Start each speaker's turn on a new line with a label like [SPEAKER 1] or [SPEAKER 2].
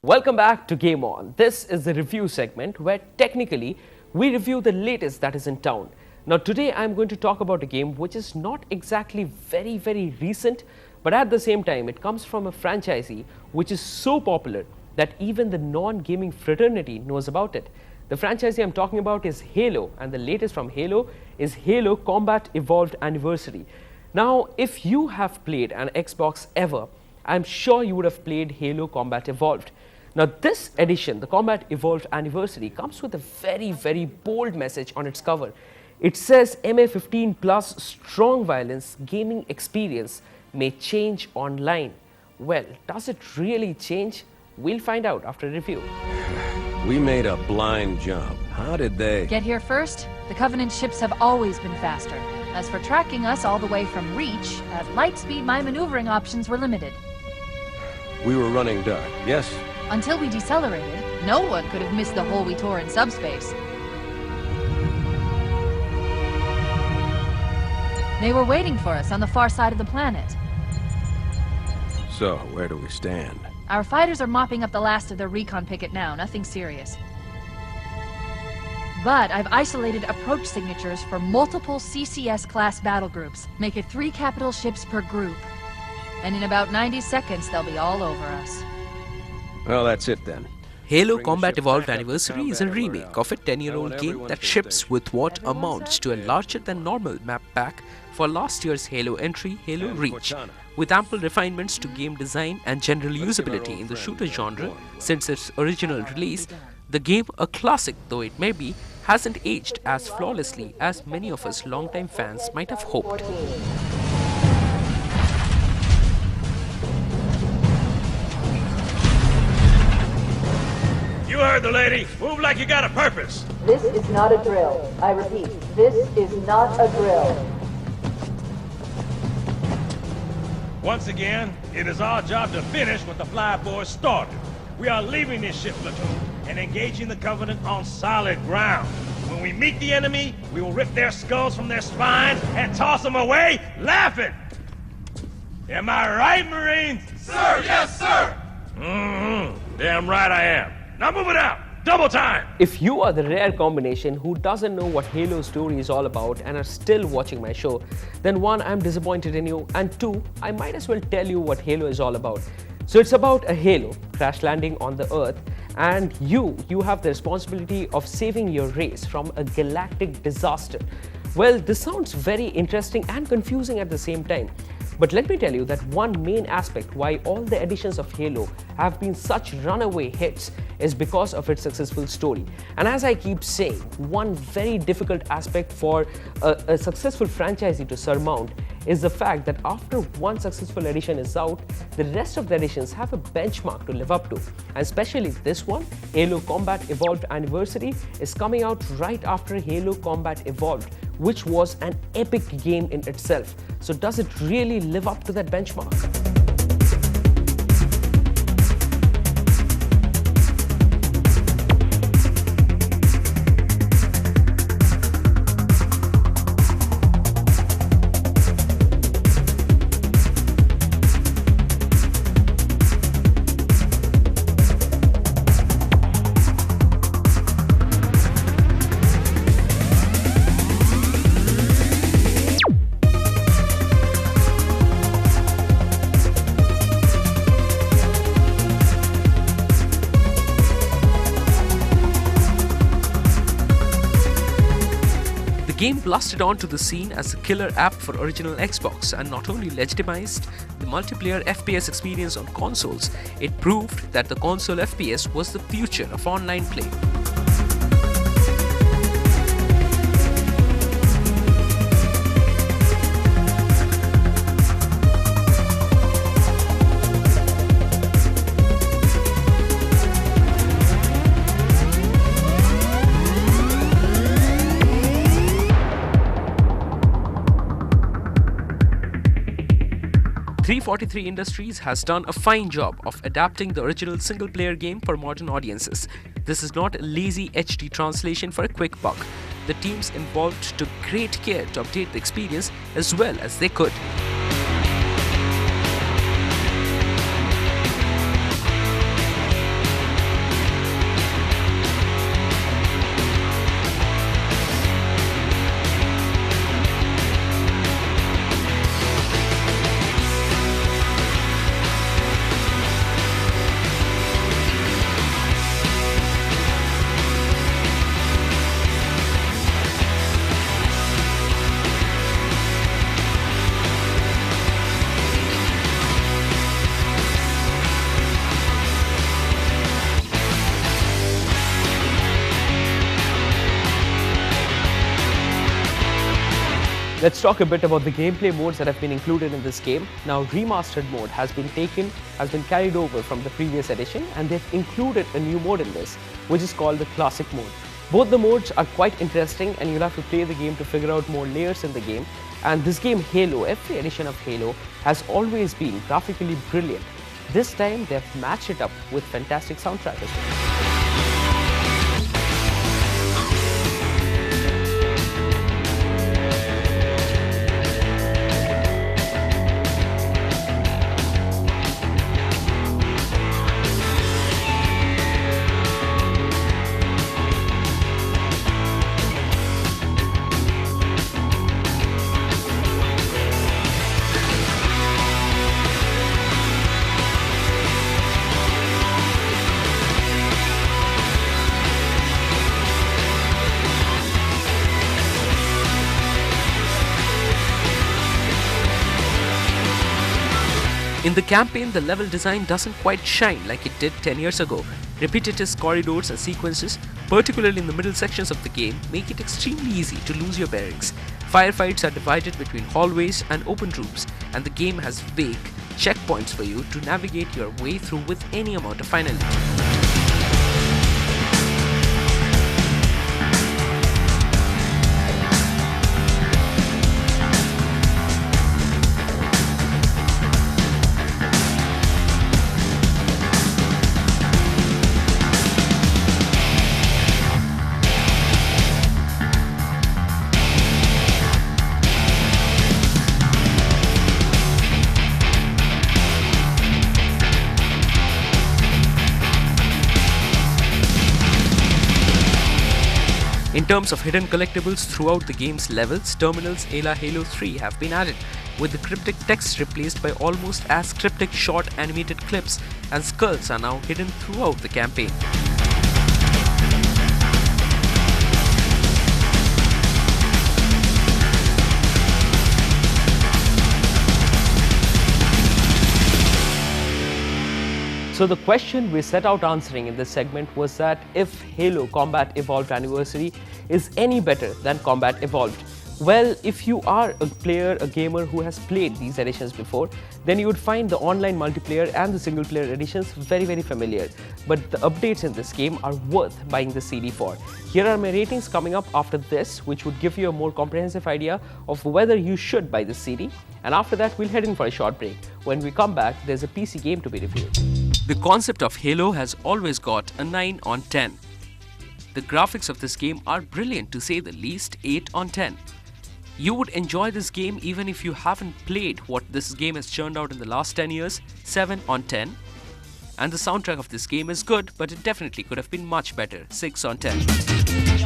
[SPEAKER 1] Welcome back to Game On. This is the review segment where technically we review the latest that is in town. Now today I'm going to talk about a game which is not exactly very recent, but at the same time it comes from a franchisee which is so popular that even the non-gaming fraternity knows about it. The franchisee I'm talking about is Halo, and the latest from Halo is Halo Combat Evolved Anniversary. Now if you have played an Xbox ever, I'm sure you would have played Halo Combat Evolved. Now this edition, the Combat Evolved Anniversary, comes with a very bold message on its cover. It says MA15 plus strong violence gaming experience may change online. Well, does it really change? We'll find out after a review.
[SPEAKER 2] We made a blind jump. How did they
[SPEAKER 3] get here first? The Covenant ships have always been faster. As for tracking us all the way from Reach, at light speed my maneuvering options were limited.
[SPEAKER 2] We were running dark, yes?
[SPEAKER 3] Until we decelerated, no one could have missed the hole we tore in subspace. They were waiting for us on the far side of the planet.
[SPEAKER 2] So, where do we stand?
[SPEAKER 3] Our fighters are mopping up the last of their recon picket now, nothing serious. But I've isolated approach signatures for multiple CCS-class battle groups. Make it 3 capital ships per group. And in about 90 seconds, they'll be all over us.
[SPEAKER 2] Well, that's it then.
[SPEAKER 4] Halo Combat Evolved Anniversary is a remake of a 10-year-old game that ships with what amounts to a larger-than-normal map pack for last year's Halo entry, Halo Reach, with ample refinements to game design and general usability in the shooter genre since its original release. The game, a classic though it may be, hasn't aged as flawlessly as many of us longtime fans might have hoped.
[SPEAKER 5] You heard the lady. Move like you got a purpose.
[SPEAKER 6] This is not a drill. I repeat, this is not a drill.
[SPEAKER 5] Once again, it is our job to finish what the flyboys started. We are leaving this ship platoon and engaging the Covenant on solid ground. When we meet the enemy, we will rip their skulls from their spines and toss them away laughing. Am I right, Marines? Sir, yes, sir! Damn right I am. Now move it out! Double time!
[SPEAKER 1] If you are the rare combination who doesn't know what Halo's story is all about and are still watching my show, then 1, I'm disappointed in you, and 2, I might as well tell you what Halo is all about. So it's about a Halo crash landing on the Earth, and you have the responsibility of saving your race from a galactic disaster. Well, this sounds very interesting and confusing at the same time. But let me tell you that one main aspect why all the editions of Halo have been such runaway hits is because of its successful story. And as I keep saying, one very difficult aspect for a successful franchisee to surmount is the fact that after one successful edition is out, the rest of the editions have a benchmark to live up to. And especially this one, Halo Combat Evolved Anniversary, is coming out right after Halo Combat Evolved, which was an epic game in itself. So does it really live up to that benchmark?
[SPEAKER 4] The game blasted onto the scene as a killer app for original Xbox and not only legitimized the multiplayer FPS experience on consoles, it proved that the console FPS was the future of online play. .343 Industries has done a fine job of adapting the original single-player game for modern audiences. This is not a lazy HD translation for a quick buck. The teams involved took great care to update the experience as well as they could.
[SPEAKER 1] Let's talk a bit about the gameplay modes that have been included in this game. Now, remastered mode has been carried over from the previous edition, and they've included a new mode in this, which is called the classic mode. Both the modes are quite interesting, and you'll have to play the game to figure out more layers in the game. And this game Halo, every edition of Halo, has always been graphically brilliant. This time they've matched it up with fantastic soundtrack as well.
[SPEAKER 4] In the campaign, the level design doesn't quite shine like it did 10 years ago. Repetitious corridors and sequences, particularly in the middle sections of the game, make it extremely easy to lose your bearings. Firefights are divided between hallways and open rooms, and the game has vague checkpoints for you to navigate your way through with any amount of finality. In terms of hidden collectibles throughout the game's levels, terminals a la Halo 3 have been added, with the cryptic text replaced by almost as cryptic short animated clips, and skulls are now hidden throughout the campaign.
[SPEAKER 1] So the question we set out answering in this segment was that if Halo Combat Evolved Anniversary is any better than Combat Evolved. Well, if you are a player, a gamer who has played these editions before, then you would find the online multiplayer and the single player editions very familiar. But the updates in this game are worth buying the CD for. Here are my ratings coming up after this, which would give you a more comprehensive idea of whether you should buy the CD. And after that, we'll head in for a short break. When we come back, there's a PC game to be reviewed.
[SPEAKER 4] The concept of Halo has always got a 9 on 10. The graphics of this game are brilliant, to say the least. 8 on 10. You would enjoy this game even if you haven't played what this game has churned out in the last 10 years. 7 on 10. And the soundtrack of this game is good, but it definitely could have been much better. 6 on 10.